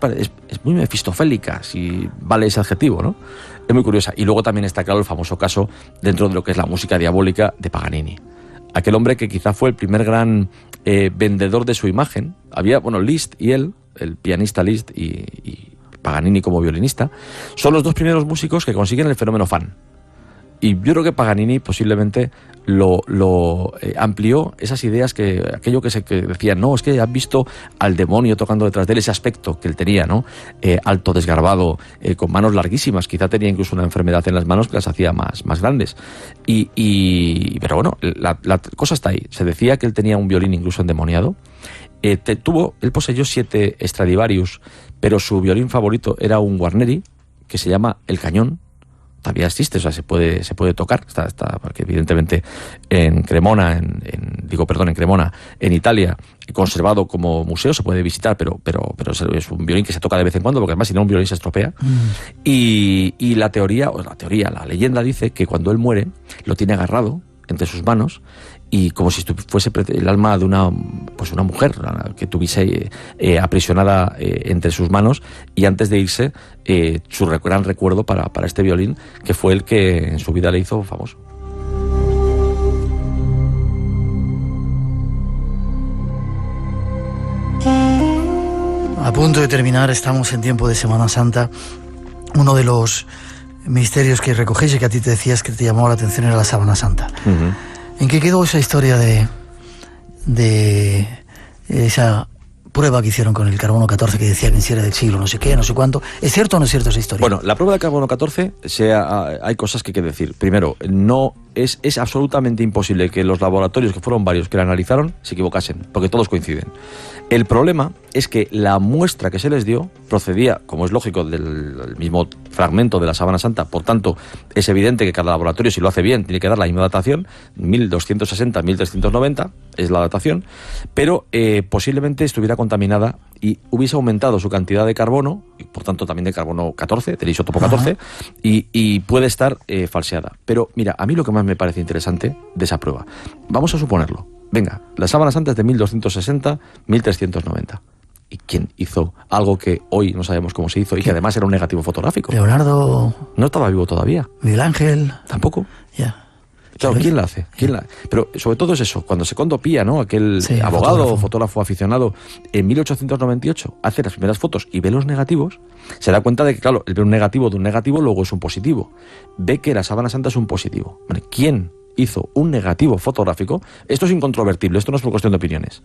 S6: es muy mefistofélica, si vale ese adjetivo, ¿no? Es muy curiosa. Y luego también está claro el famoso caso dentro de lo que es la música diabólica de Paganini. Aquel hombre que quizá fue el primer gran vendedor de su imagen. Había, Liszt y él, el pianista Liszt y Paganini como violinista, son los dos primeros músicos que consiguen el fenómeno fan. Y yo creo que Paganini posiblemente lo amplió esas ideas, aquello que decían, no, es que has visto al demonio tocando detrás de él, ese aspecto que él tenía, ¿no? Alto, desgarbado, con manos larguísimas, quizá tenía incluso una enfermedad en las manos que las hacía más grandes. Pero bueno, la cosa está ahí. Se decía que él tenía un violín incluso endemoniado. Él poseyó 7 Stradivarius, pero su violín favorito era un Guarneri, que se llama El Cañón. Todavía existe, o sea, se puede tocar, está porque evidentemente en Cremona, en Cremona, en Italia, conservado como museo, se puede visitar, pero es un violín que se toca de vez en cuando, porque además si no un violín se estropea. Y la leyenda dice que cuando él muere, lo tiene agarrado entre sus manos, y como si fuese el alma de una mujer que tuviese aprisionada entre sus manos, y antes de irse, su gran recuerdo para este violín, que fue el que en su vida le hizo famoso.
S3: A punto de terminar, estamos en tiempo de Semana Santa. Uno de los misterios que recogéis y que a ti te decías que te llamó la atención era la Sábana Santa. Uh-huh. ¿En qué quedó esa historia de esa prueba que hicieron con el carbono 14 que decía que si era del siglo no sé qué, no sé cuánto? ¿Es cierto o no es cierto esa historia?
S6: Bueno, la prueba del carbono 14, hay cosas que hay que decir. Primero, es absolutamente imposible que los laboratorios, que fueron varios, que la analizaron, se equivocasen, porque todos coinciden. El problema es que la muestra que se les dio procedía, como es lógico, del mismo fragmento de la Sábana Santa. Por tanto, es evidente que cada laboratorio, si lo hace bien, tiene que dar la misma datación, 1260, 1390 es la datación, pero posiblemente estuviera contaminada y hubiese aumentado su cantidad de carbono, y por tanto también de carbono 14, del isótopo 14, y puede estar falseada. Pero mira, a mí lo que más me parece interesante de esa prueba, vamos a suponerlo. Venga, la Sábana Santa es de 1260, 1390. ¿Y quién hizo algo que hoy no sabemos cómo se hizo y que además era un negativo fotográfico?
S3: Leonardo.
S6: No estaba vivo todavía.
S3: Miguel Ángel.
S6: Tampoco.
S3: Ya.
S6: Claro, ¿quién la hace? Pero sobre todo es eso, cuando Secondo Pia, ¿no? Aquel abogado, fotógrafo aficionado, en 1898 hace las primeras fotos y ve los negativos, se da cuenta de que, claro, él ve un negativo de un negativo, luego es un positivo. Ve que la Sábana Santa es un positivo. Vale, ¿quién hizo un negativo fotográfico? Esto es incontrovertible, esto no es por cuestión de opiniones.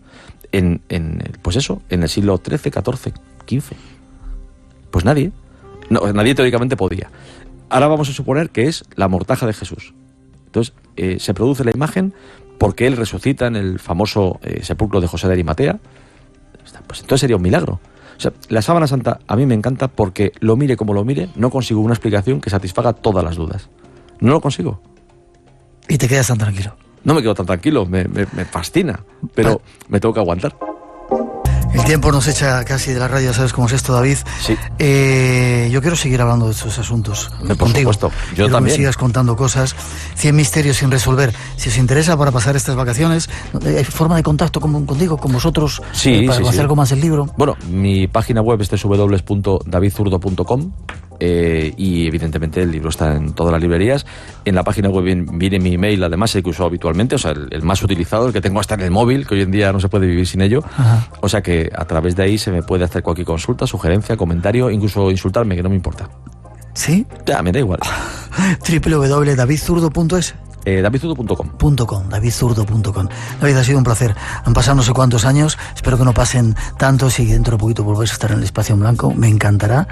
S6: En el siglo XIII, XIV, XV. Pues nadie. No, nadie teóricamente podía. Ahora vamos a suponer que es la mortaja de Jesús. Entonces, se produce la imagen porque él resucita en el famoso sepulcro de José de Arimatea. Pues entonces sería un milagro. O sea, la Sábana Santa a mí me encanta porque lo mire como lo mire, no consigo una explicación que satisfaga todas las dudas. No lo consigo.
S3: ¿Y te quedas tan tranquilo?
S6: No me quedo tan tranquilo, me fascina, pero me tengo que aguantar.
S3: El tiempo nos echa casi de la radio, ¿sabes cómo es esto, David?
S6: Sí.
S3: Yo quiero seguir hablando de estos asuntos
S6: por
S3: contigo.
S6: Supuesto. Yo
S3: quiero
S6: también.
S3: Que me sigas contando cosas, 100 misterios sin resolver. Si os interesa para pasar estas vacaciones, ¿hay forma de contacto contigo, con vosotros?
S6: Sí,
S3: para conocer algo más del libro.
S6: Bueno, mi página web es www.davidzurdo.com. y evidentemente el libro está en todas las librerías. En la página web viene mi email, además, el que uso habitualmente, o sea, el más utilizado, el que tengo hasta en el móvil, que hoy en día no se puede vivir sin ello.
S3: Ajá.
S6: O sea que a través de ahí se me puede hacer cualquier consulta, sugerencia, comentario, incluso insultarme, que no me importa.
S3: ¿Sí?
S6: Ya, me da igual.
S3: www.davidzurdo.es
S6: davidzurdo.com.
S3: davidzurdo.com. David, ha sido un placer. Han pasado no sé cuántos años, espero que no pasen tantos y dentro de poquito volváis a estar en el espacio en blanco. Me encantará.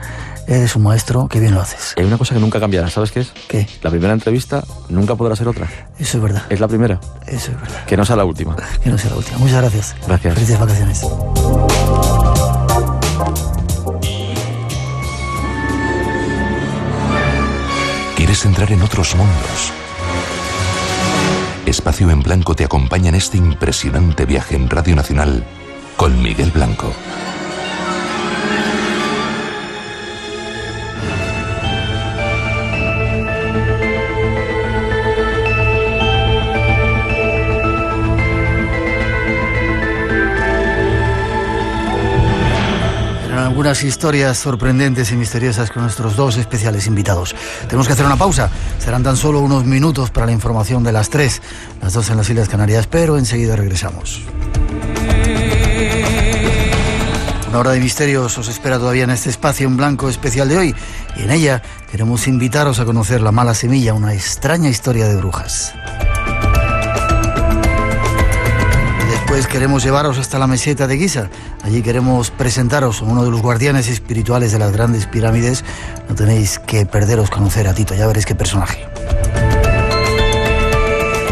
S3: Eres un maestro, qué bien lo haces.
S6: Hay una cosa que nunca cambiará, ¿sabes qué es?
S3: ¿Qué?
S6: La primera entrevista nunca podrá ser otra.
S3: Eso es verdad.
S6: Es la primera.
S3: Eso es verdad.
S6: Que no sea la última.
S3: Que no sea la última. Muchas gracias.
S6: Gracias.
S3: Felices vacaciones.
S1: ¿Quieres entrar en otros mundos? Espacio en Blanco te acompaña en este impresionante viaje en Radio Nacional con Miguel Blanco.
S3: Algunas historias sorprendentes y misteriosas con nuestros dos especiales invitados. Tenemos que hacer una pausa. Serán tan solo unos minutos para la información de las 3, las 2 en las Islas Canarias, pero enseguida regresamos. Una hora de misterios os espera todavía en este espacio en blanco especial de hoy, y en ella queremos invitaros a conocer La Mala Semilla, una extraña historia de brujas. Pues queremos llevaros hasta la meseta de Giza. Allí queremos presentaros a uno de los guardianes espirituales de las grandes pirámides. No tenéis que perderos conocer a Tito, ya veréis qué personaje.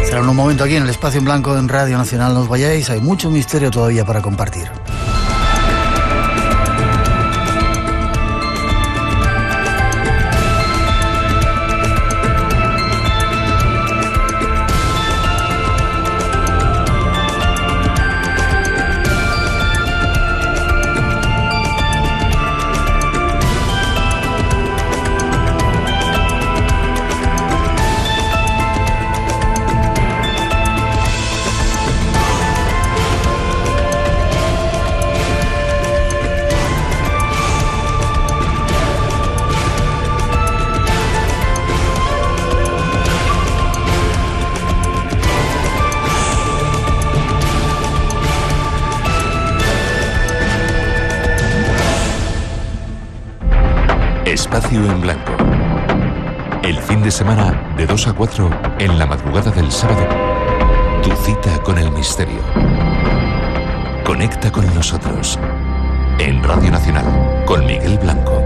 S3: Será en un momento aquí en el Espacio en Blanco en Radio Nacional. No os vayáis, hay mucho misterio todavía para compartir.
S1: Espacio en Blanco. El fin de semana de 2 a 4 en la madrugada del sábado. Tu cita con el misterio. Conecta con nosotros. En Radio Nacional con Miguel Blanco.